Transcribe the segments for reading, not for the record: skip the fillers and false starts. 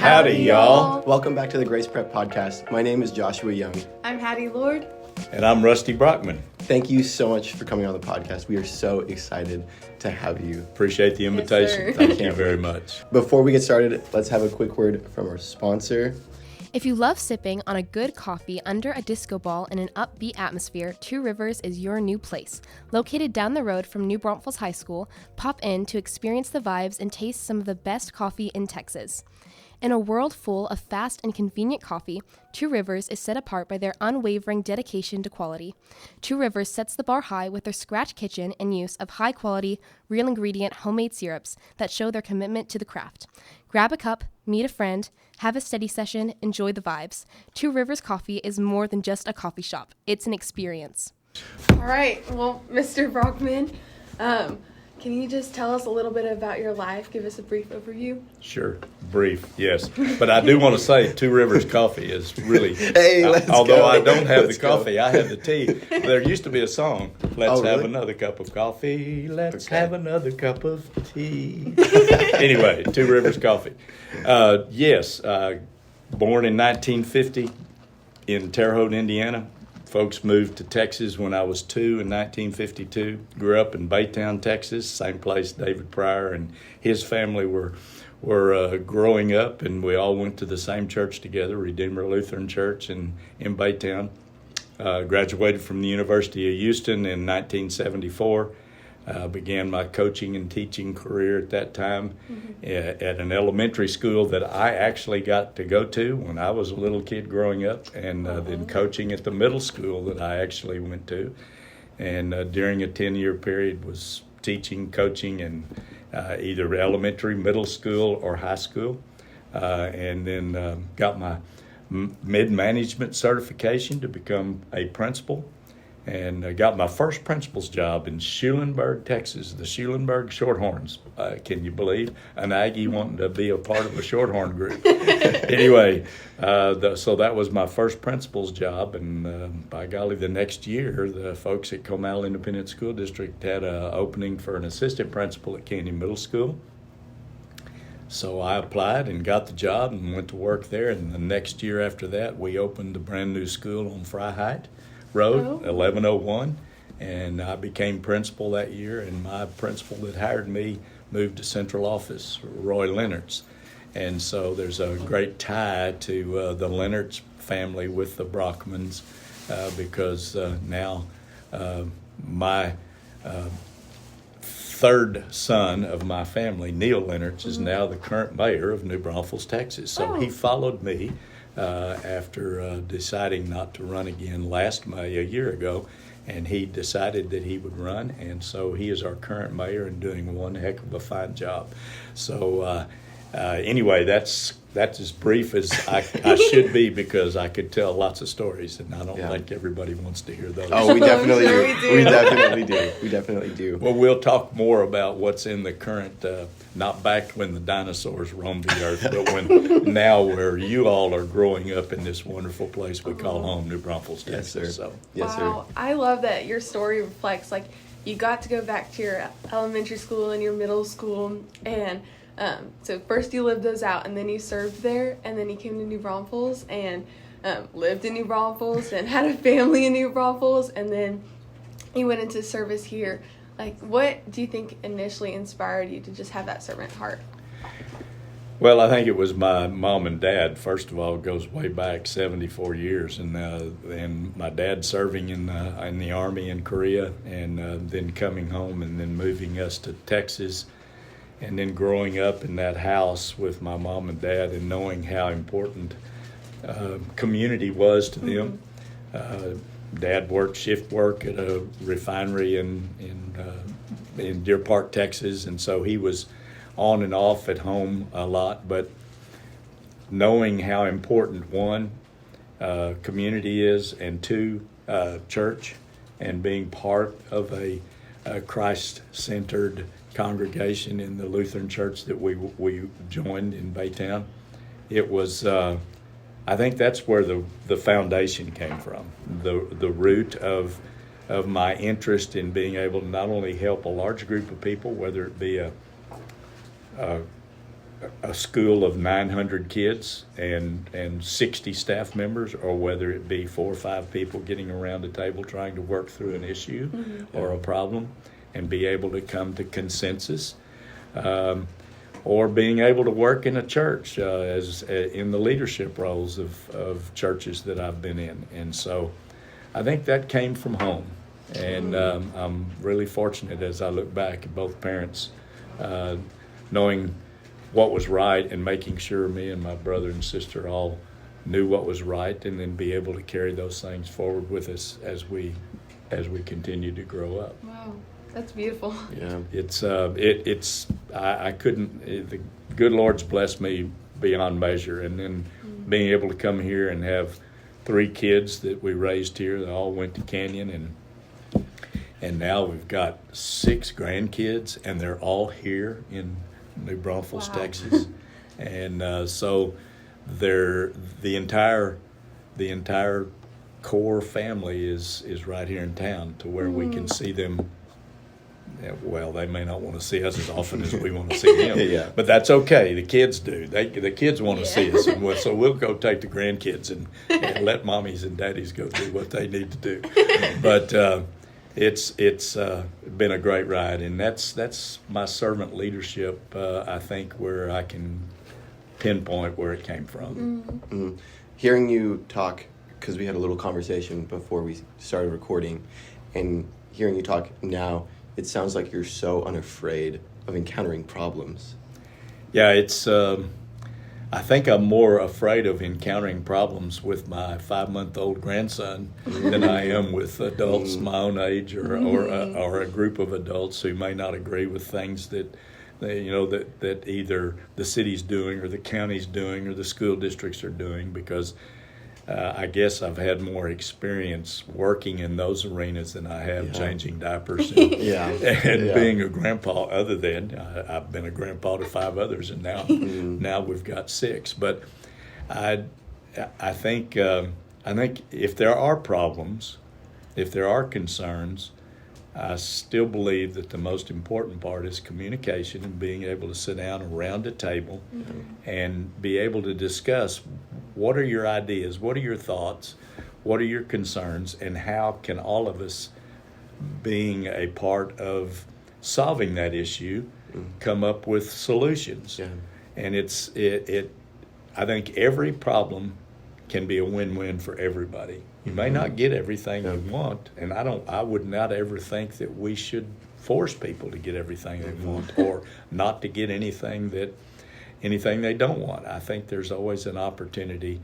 Howdy, y'all. Welcome back to the Grace Prep Podcast. My name is Joshua Young. I'm Hattie Lord. And I'm Rusty Brockman. Thank you so much for coming on the podcast. We are so excited to have you. Appreciate the invitation. Yes, Thank you very much. Before we get started, let's have a quick word from our sponsor. If you love sipping on a good coffee under a disco ball in an upbeat atmosphere, Two Rivers is your new place. Located down the road from New Braunfels High School, pop in to experience the vibes and taste some of the best coffee in Texas. In a world full of fast and convenient coffee, Two Rivers is set apart by their unwavering dedication to quality. Two Rivers sets the bar high with their scratch kitchen and use of high-quality, real ingredient homemade syrups that show their commitment to the craft. Grab a cup, meet a friend, have a study session, enjoy the vibes. Two Rivers Coffee is more than just a coffee shop. It's an experience. All right. Well, Mr. Brockman, can you just tell us a little bit about your life? Give us a brief overview. Sure. Brief, yes. But I do want to say Two Rivers Coffee is really, go. although I don't have the coffee, I have the tea. There used to be a song, Let's really? have another cup of coffee, let's have another cup of tea. Anyway, Two Rivers Coffee. Yes, born in 1950 in Terre Haute, Indiana. Folks moved to Texas when I was 2 in 1952. Grew up in Baytown, Texas, same place David Pryor and his family were growing up, and we all went to the same church together, Redeemer Lutheran Church in Baytown. Graduated from the University of Houston in 1974. Began my coaching and teaching career at that time at an elementary school that I actually got to go to when I was a little kid growing up, and then coaching at the middle school that I actually went to. And during a 10-year period was teaching, coaching in either elementary, middle school, or high school. And then got my mid-management certification to become a principal. And got my first principal's job in Schulenburg, Texas, the Schulenburg Shorthorns. Can you believe an Aggie wanting to be a part of a Shorthorn group? Anyway, so that was my first principal's job. And by golly, the next year, the folks at Comal Independent School District had an opening for an assistant principal at Canyon Middle School. So I applied and got the job and went to work there. And the next year after that, we opened a brand new school on Freiheit Road, 1101, and I became principal that year, and my principal that hired me moved to central office, Roy Leonard's. And so there's a great tie to the Leonard's family with the Brockmans because now my third son of my family, Neil Leonard's, is now the current mayor of New Braunfels, Texas. So he followed me after deciding not to run again last May, a year ago, and he decided that he would run, and so he is our current mayor and doing one heck of a fine job. So anyway, that's as brief as I should be, because I could tell lots of stories, and I don't think everybody wants to hear those. Oh, we definitely Sure do. We definitely do. We definitely do. Well, we'll talk more about what's in the current, not back when the dinosaurs roamed the earth, but when now where you all are growing up in this wonderful place we call home, New Braunfels, Texas. Yes, sir. So. Yes, Wow. I love that your story reflects, like, you got to go back to your elementary school and your middle school, and so first you lived those out, and then you served there, and then you came to New Braunfels and lived in New Braunfels and had a family in New Braunfels, and then you went into service here. Like, what do you think initially inspired you to just have that servant heart? Well, I think it was my mom and dad. First of all, it goes way back 74 years, and my dad serving in the Army in Korea, and then coming home and then moving us to Texas. And then growing up in that house with my mom and dad and knowing how important community was to them. Dad worked shift work at a refinery in Deer Park, Texas, and so he was on and off at home a lot. But knowing how important, one, community is, and two, church, and being part of a Christ-centered congregation in the Lutheran church that we joined in Baytown, it was I think that's where the foundation came from, the root of my interest in being able to not only help a large group of people, whether it be a a school of 900 kids and 60 staff members, or whether it be 4 or 5 people getting around a table trying to work through an issue or a problem and be able to come to consensus, or being able to work in a church as in the leadership roles of churches that I've been in. And so I think that came from home. And I'm really fortunate as I look back at both parents knowing what was right and making sure me and my brother and sister all knew what was right, and then be able to carry those things forward with us as we continue to grow up. Wow, that's beautiful. Yeah. I couldn't, the good Lord's blessed me beyond measure. And then being able to come here and have 3 kids that we raised here, they all went to Canyon, and now we've got 6 grandkids, and they're all here in New Braunfels, Wow. Texas. And so the entire core family is right here in town, to where we can see them. Well, they may not want to see us as often as we want to see them, Yeah. but that's okay. The kids do. The kids want to see us, and so we'll go take the grandkids and let mommies and daddies go do what they need to do. But it's been a great ride, and that's my servant leadership. I think where I can pinpoint where it came from. Hearing you talk, because we had a little conversation before we started recording, and hearing you talk now, it sounds like you're so unafraid of encountering problems. Yeah, it's. I think I'm more afraid of encountering problems with my 5-month-old grandson than I am with adults my own age, or a group of adults who may not agree with things that either the city's doing, or the county's doing, or the school districts are doing, because I guess I've had more experience working in those arenas than I have changing diapers and being a grandpa. Other than I've been a grandpa to 5 others, and now we've got 6. But I think if there are problems, if there are concerns, I still believe that the most important part is communication, and being able to sit down around a table and be able to discuss what are your ideas, what are your thoughts, what are your concerns, and how can all of us, being a part of solving that issue, come up with solutions. Yeah. And I think every problem can be a win-win for everybody. You may not get everything you want, and I would not ever think that we should force people to get everything they want, or not to get anything they don't want. I think there's always an opportunity,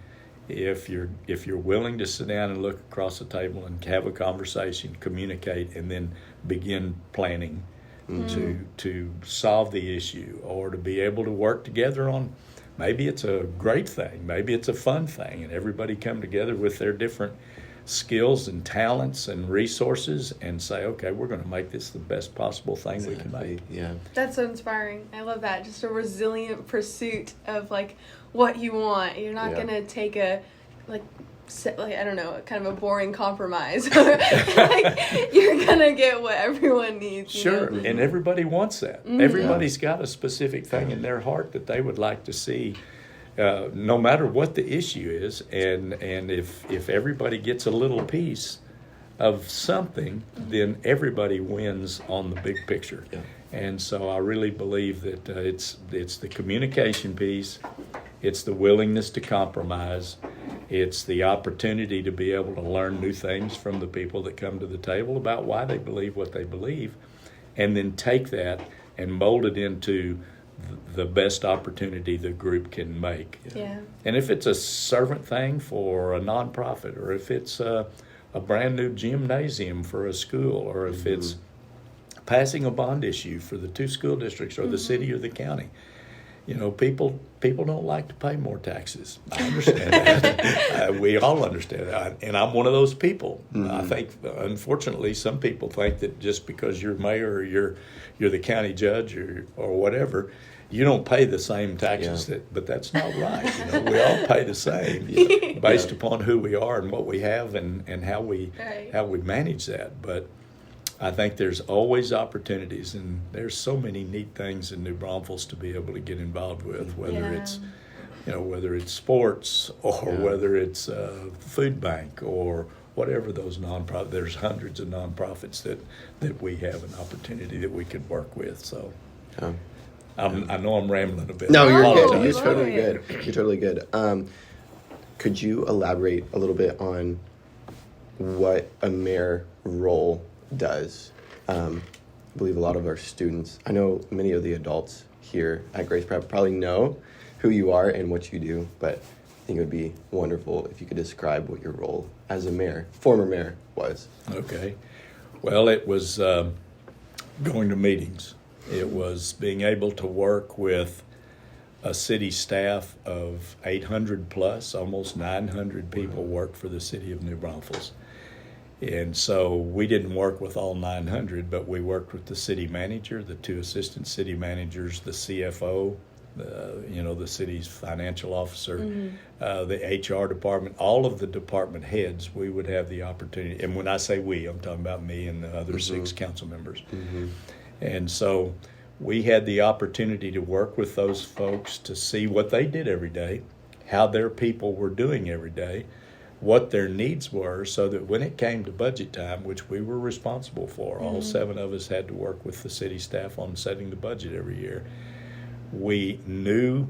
if you're willing to sit down and look across the table and have a conversation, communicate, and then begin planning to solve the issue, or to be able to work together on. Maybe it's a great thing, maybe it's a fun thing, and everybody come together with their different skills and talents and resources and say, okay, we're going to make this the best possible thing we can make. Yeah. That's so inspiring. I love that. Just a resilient pursuit of what you want. You're not going to take a I don't know, kind of a boring compromise. You're going to get what everyone needs. Sure, you know? and everybody wants that. Everybody's got a specific thing in their heart that they would like to see, no matter what the issue is. And if everybody gets a little piece of something, then everybody wins on the big picture. Yeah. And so I really believe that it's the communication piece, it's the willingness to compromise, it's the opportunity to be able to learn new things from the people that come to the table about why they believe what they believe, and then take that and mold it into the best opportunity the group can make. Yeah. And if it's a servant thing for a nonprofit, or if it's a brand new gymnasium for a school, or if it's passing a bond issue for the 2 school districts, or the city or the county. People don't like to pay more taxes. I understand that. We all understand that. And I'm one of those people. I think, unfortunately, some people think that just because you're mayor, or you're the county judge, or whatever, you don't pay the same taxes. But that's not right. We all pay the same based upon who we are and what we have, and how we manage that. But I think there's always opportunities, and there's so many neat things in New Braunfels to be able to get involved with, whether it's sports or whether it's food bank or whatever those nonprofit. There's hundreds of nonprofits that we have an opportunity that we could work with. So I know I'm rambling a bit. No, you're good. Apologize. You're totally good. You're totally good. Could you elaborate a little bit on what a mayor role does? I believe a lot of our students, I know many of the adults here at Grace Prep probably know who you are and what you do, but I think it would be wonderful if you could describe what your role as a mayor, former mayor, was. Okay. Well, it was going to meetings. It was being able to work with a city staff of 800 plus, almost 900 people work for the city of New Braunfels. And so we didn't work with all 900, but we worked with the city manager, the 2 assistant city managers, the CFO, the city's financial officer, the HR department, all of the department heads. We would have the opportunity, and when I say we, I'm talking about me and the other 6 council members. And so we had the opportunity to work with those folks to see what they did every day, how their people were doing every day, what their needs were, so that when it came to budget time, which we were responsible for, all 7 of us had to work with the city staff on setting the budget every year. We knew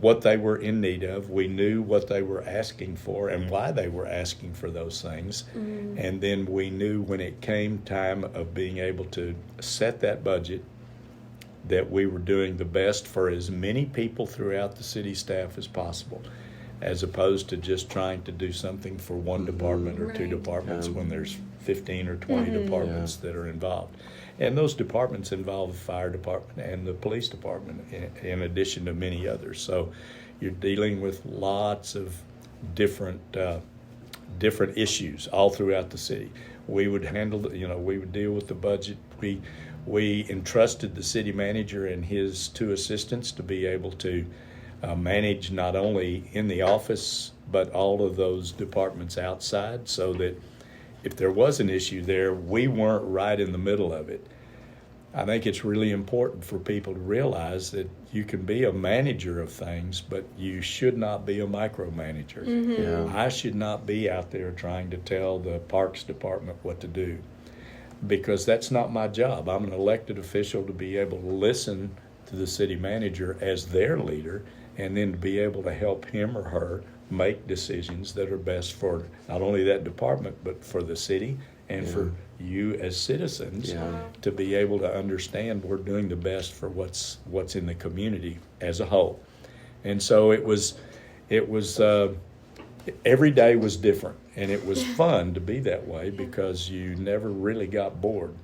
what they were in need of. We knew what they were asking for and why they were asking for those things. And then we knew when it came time of being able to set that budget that we were doing the best for as many people throughout the city staff as possible, as opposed to just trying to do something for one department or 2 departments when there's 15 or 20 departments that are involved. And those departments involve the fire department and the police department in addition to many others. So you're dealing with lots of different issues all throughout the city. We would handle, we would deal with the budget. We entrusted the city manager and his 2 assistants to be able to manage not only in the office, but all of those departments outside, so that if there was an issue there, we weren't right in the middle of it. I think it's really important for people to realize that you can be a manager of things, but you should not be a micromanager. I should not be out there trying to tell the parks department what to do, because that's not my job. I'm an elected official to be able to listen to the city manager as their leader, and then to be able to help him or her make decisions that are best for not only that department, but for the city and for you as citizens to be able to understand we're doing the best for what's in the community as a whole. And so it was every day was different, and it was fun to be that way because you never really got bored.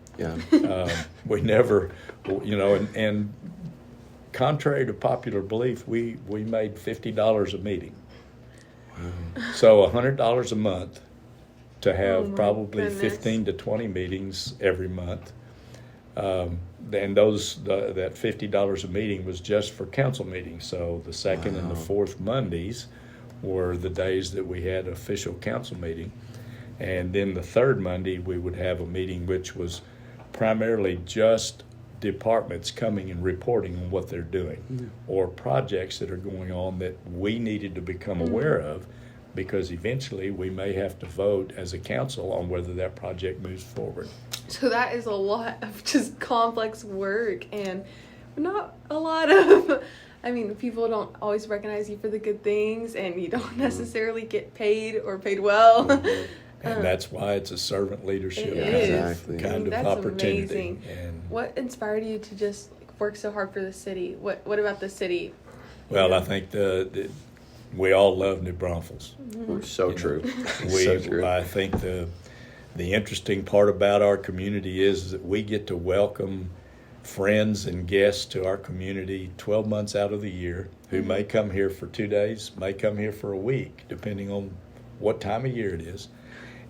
We never, and contrary to popular belief, we made $50 a meeting. So $100 a month to have probably 15 to 20 meetings every month. And that $50 a meeting was just for council meetings. So the second and the fourth Mondays were the days that we had official council meeting. And then the third Monday we would have a meeting which was primarily just departments coming and reporting on what they're doing or projects that are going on that we needed to become aware of, because eventually we may have to vote as a council on whether that project moves forward. So that is a lot of just complex work, and not a lot of, people don't always recognize you for the good things, and you don't necessarily get paid or paid well. And that's why it's a servant leadership kind of That's opportunity. Amazing. And what inspired you to just work so hard for the city? What about the city? Well, I think we all love New Braunfels. So true. So true. I think the interesting part about our community is that we get to welcome friends and guests to our community 12 months out of the year who may come here for 2 days, may come here for a week, depending on what time of year it is.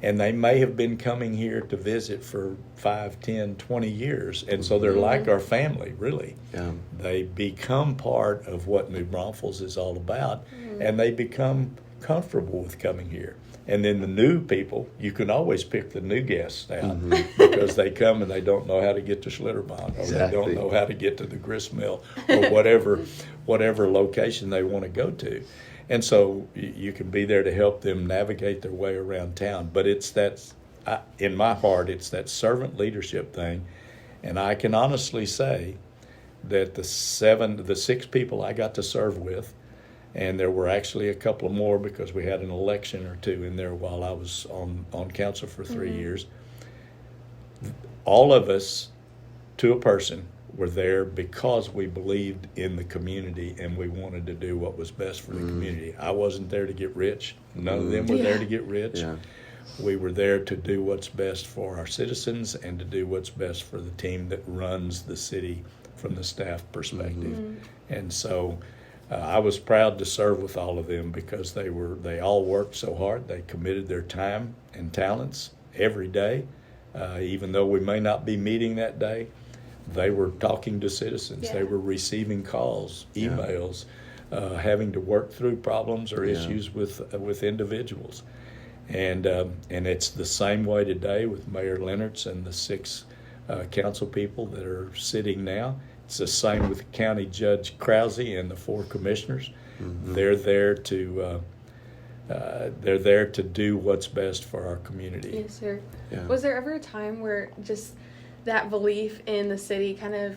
And they may have been coming here to visit for 5, 10, 20 years. And so they're like our family, really. Yeah. They become part of what New Braunfels is all about, and they become comfortable with coming here. And then the new people, you can always pick the new guests out because they come and they don't know how to get to Schlitterbahn, or they don't know how to get to the grist mill, or whatever location they want to go to. And so you can be there to help them navigate their way around town. But in my heart, it's that servant leadership thing. And I can honestly say that the 6 people I got to serve with, and there were actually a couple more because we had an election or 2 in there while I was on council for 3 years. All of us, to a person, were there because we believed in the community and we wanted to do what was best for the community. I wasn't there to get rich. None of them were there to get rich. Yeah. We were there to do what's best for our citizens and to do what's best for the team that runs the city from the staff perspective. And so I was proud to serve with all of them because they all worked so hard. They committed their time and talents every day. Even though we may not be meeting that day, they were talking to citizens. Yeah. They were receiving calls, emails, having to work through problems or issues with individuals. And it's the same way today with Mayor Leonard's and the 6 council people that are sitting now. It's the same with County Judge Krause and the 4 commissioners. They're there to do what's best for our community. Yes, sir. Yeah. Was there ever a time where just that belief in the city kind of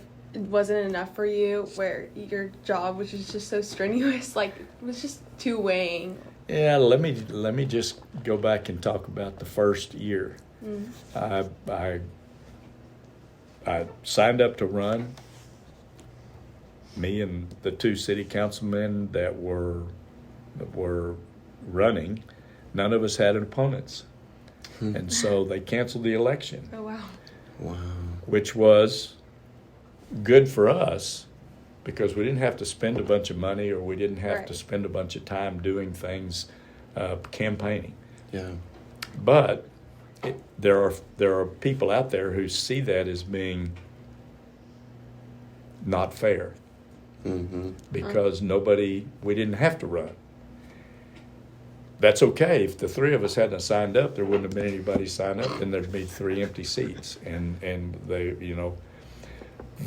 wasn't enough for you, where your job, which is just so strenuous, like it was just too weighing? Yeah, let me just go back and talk about the first year. I signed up to run. Me and the 2 city councilmen that were running, none of us had opponents. And so they canceled the election. Oh, wow. Wow. Which was good for us because we didn't have to spend a bunch of money, or we didn't have to spend a bunch of time doing things, campaigning. Yeah. But there are people out there who see that as being not fair. Because we didn't have to run. That's okay. If the 3 of us hadn't signed up, there wouldn't have been anybody sign up, and there'd be 3 empty seats. And they,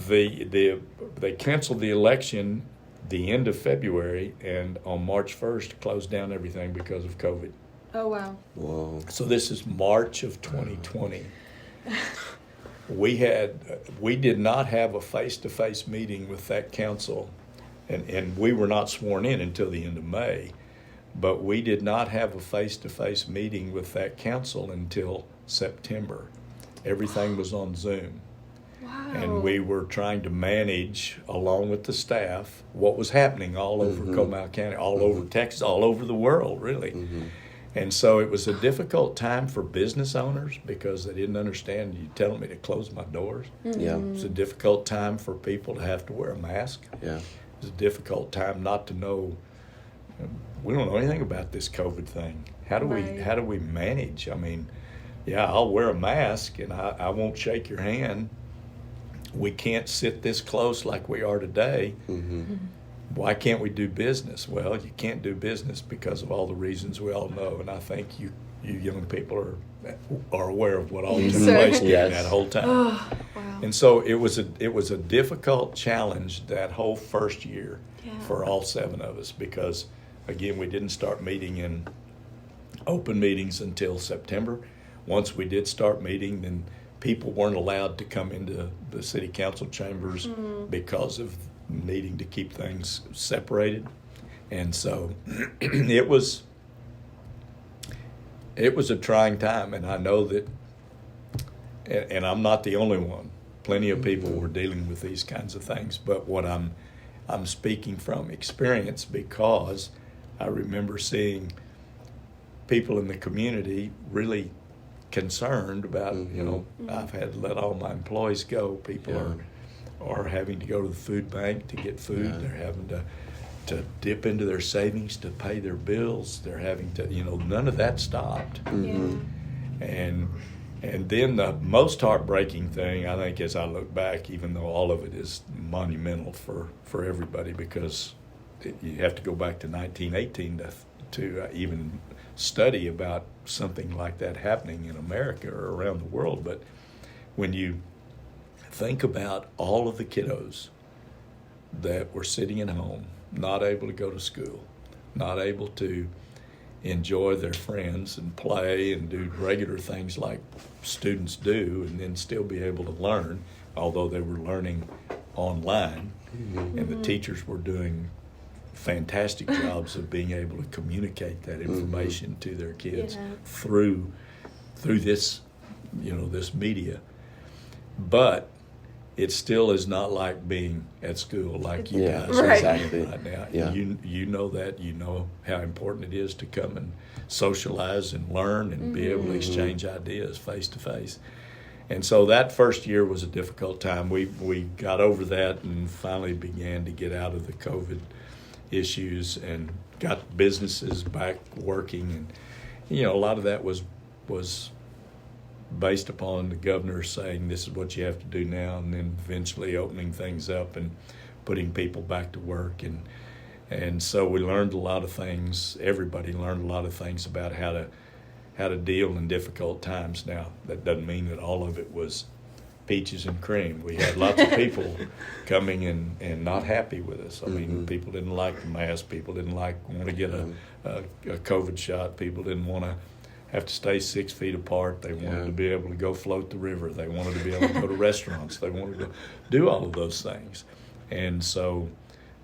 they canceled the election the end of February, and on March 1st closed down everything because of COVID. Oh, wow. Whoa. So this is March of 2020. We did not have a face-to-face meeting with that council, and we were not sworn in until the end of May, but we did not have a face-to-face meeting with that council until September. Everything was on Zoom. Wow. And we were trying to manage, along with the staff, what was happening all over Comal County, all over Texas, all over the world, really. And so it was a difficult time for business owners because they didn't understand you telling me to close my doors. Yeah. It was a difficult time for people to have to wear a mask. Yeah. It was a difficult time not to know. We don't know anything about this COVID thing. How do we manage? I mean, yeah, I'll wear a mask and I won't shake your hand. We can't sit this close like we are today. Why can't we do business? Well, you can't do business because of all the reasons we all know, and I think you young people are aware of what all took place during that whole time. Oh, wow. And so it was a difficult challenge that whole first year for all 7 of us because, again, we didn't start meeting in open meetings until September. Once we did start meeting, then people weren't allowed to come into the city council chambers because of needing to keep things separated. And so it was a trying time, and I know that, and I'm not the only one. Plenty of people were dealing with these kinds of things, but what I'm speaking from experience because I remember seeing people in the community really concerned about, I've had to let all my employees go. People are having to go to the food bank to get food. Yeah. They're having to dip into their savings to pay their bills. They're having to, none of that stopped. And then the most heartbreaking thing, I think, as I look back, even though all of it is monumental for everybody, because you have to go back to 1918 even study about something like that happening in America or around the world. But when you think about all of the kiddos that were sitting at home, not able to go to school, not able to enjoy their friends and play and do regular things like students do, and then still be able to learn, although they were learning online, and the teachers were doing fantastic jobs of being able to communicate that information to their kids through this, this media. But it still is not like being at school like you guys are exactly. right now. Yeah. You know that. You know how important it is to come and socialize and learn and be able to exchange ideas face to face. And so that first year was a difficult time. We got over that and finally began to get out of the COVID issues and got businesses back working. And a lot of that was based upon the governor saying this is what you have to do now, and then eventually opening things up and putting people back to work. And so we learned a lot of things. Everybody learned a lot of things about how to deal in difficult times. Now, that doesn't mean that all of it was peaches and cream. We had lots of people coming and not happy with us. I mean, people didn't like the mask. People didn't want to get a COVID shot. People didn't want to have to stay 6 feet apart. They wanted to be able to go float the river. They wanted to be able to go to restaurants. They wanted to do all of those things. And so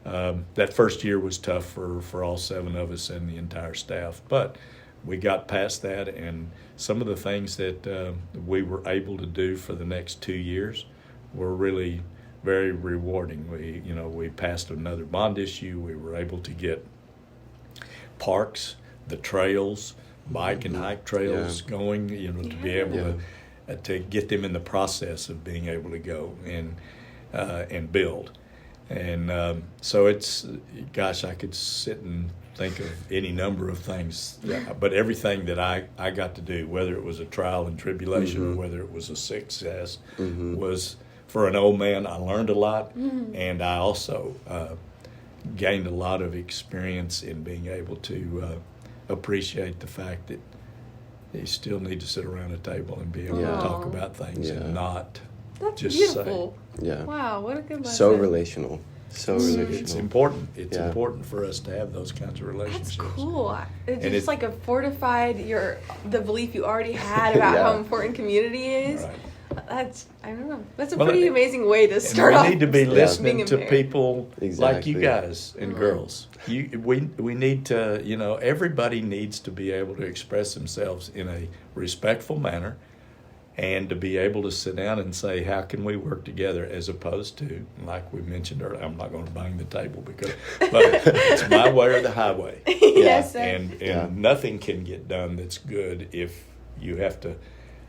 that first year was tough for all 7 of us and the entire staff. But we got past that, and some of the things that we were able to do for the next 2 years were really very rewarding. We passed another bond issue. We were able to get parks, the trails, bike and hike trails going, to be able to get them in the process of being able to go and build. And so it's, gosh, I could sit and think of any number of things, but everything that I got to do, whether it was a trial and tribulation or whether it was a success, was, for an old man, I learned a lot, and I also gained a lot of experience in being able to appreciate the fact that you still need to sit around a table and be able to talk about things and not just beautiful. Say. Yeah. Wow, what a good lesson. So relational. It's important. It's important for us to have those kinds of relationships. That's cool. It's just like a fortified the belief you already had about how important community is. Right. I don't know. That's a pretty amazing way to start off. We need to be listening to people Exactly. like you guys and girls. We need to, everybody needs to be able to express themselves in a respectful manner, and to be able to sit down and say, how can we work together, as opposed to, like we mentioned earlier, I'm not going to bang the table but it's my way or the highway. Yes, sir. And nothing can get done that's good if you have to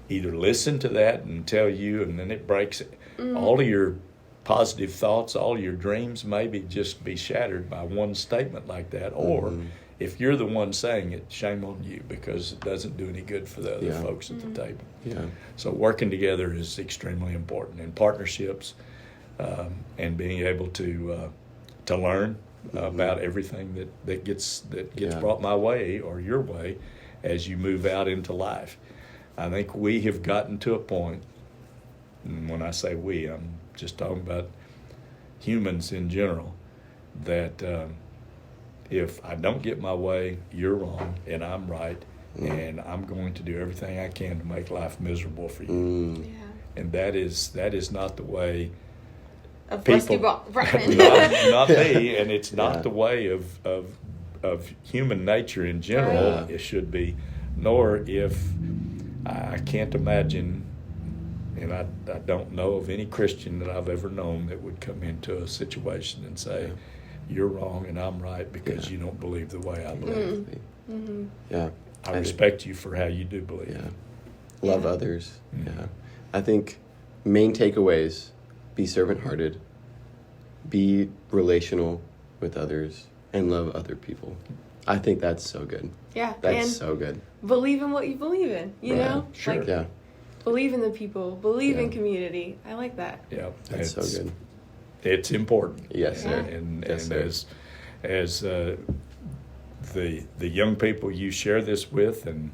either listen to that and tell you, and then it breaks it. All of your positive thoughts, all your dreams maybe just be shattered by one statement like that. Or if you're the one saying it, shame on you, because it doesn't do any good for the other folks at the table. Yeah. So working together is extremely important, and partnerships, and being able to learn about everything that gets brought my way or your way as you move out into life. I think we have gotten to a point, and when I say we, I'm just talking about humans in general, that if I don't get my way, you're wrong and I'm right, and I'm going to do everything I can to make life miserable for you. And that is not the way Of people, Rusty Brockman. not me, and it's not the way of human nature in general. It should be, nor if I can't imagine, and I don't know of any Christian that I've ever known that would come into a situation and say, you're wrong and I'm right because you don't believe the way I believe. Yeah. I respect you for how you do believe. Yeah. Love others. Yeah. I think main takeaways: be servant-hearted, be relational with others, and love other people. I think that's so good. Yeah. That's and so good. believe in what you believe in, you know? Sure. Like, believe in the people, believe in community. I like that. Yeah. That's so good. It's important. Yes, sir. And Yes, sir. as the young people you share this with, and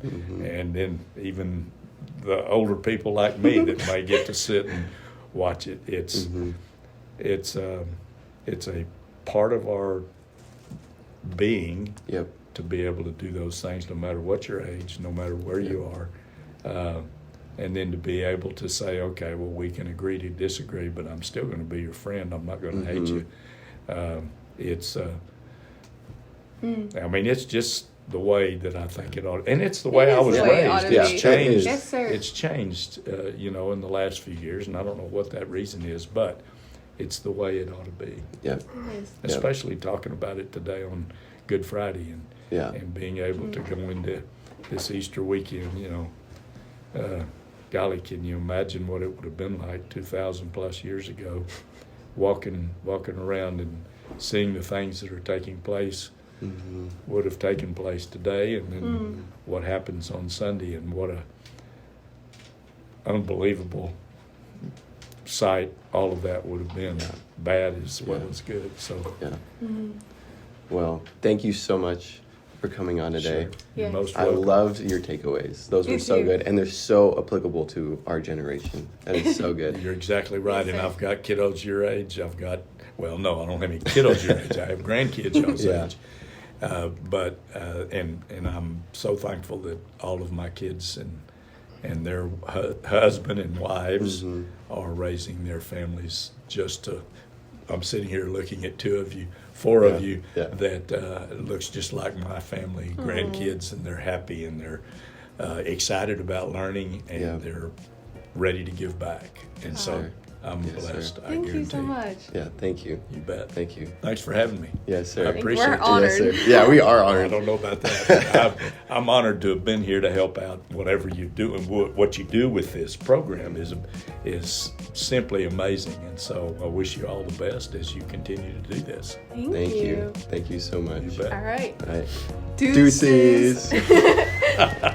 then even the older people like me that may get to sit and watch it. It's a part of our being to be able to do those things, no matter what your age, no matter where you are, and then to be able to say, okay, well, we can agree to disagree, but I'm still going to be your friend. I'm not going to hate you. I mean, it's just the way that I think it ought, and it's the way I was raised. It's changed. Yes, sir. It's changed, in the last few years, and I don't know what that reason is, but it's the way it ought to be. Yeah. Especially talking about it today on Good Friday, and being able to go into this Easter weekend. Golly, can you imagine what it would have been like 2,000 plus years ago, walking around and seeing the things that are taking place would have taken place today, and then what happens on Sunday, and what a unbelievable sight all of that would have been. Bad as well as good. So Well, thank you so much for coming on today. Sure. You're most I welcome. loved your takeaways. Those were so good, and they're so applicable to our generation. That is so good. You're exactly right, and I've got kiddos your age. I don't have any kiddos your age. I have grandkids y'all's age. But I'm so thankful that all of my kids and their husband and wives are raising their families I'm sitting here looking at four of you that looks just like my family, grandkids, and they're happy, and they're excited about learning, and they're ready to give back. And so I'm blessed. I Thank guarantee. you so much. Yeah, thank you. You bet. Thank you. Thanks for having me. Yes, sir. I appreciate We're it. honored. Yes, sir. Yeah, we are I honored. don't know about that. I'm honored to have been here to help out whatever you do, and what you do with this program is simply amazing. And so I wish you all the best as you continue to do this. Thank you. Thank you so much. You bet. All right. All right. Deuces. Deuces.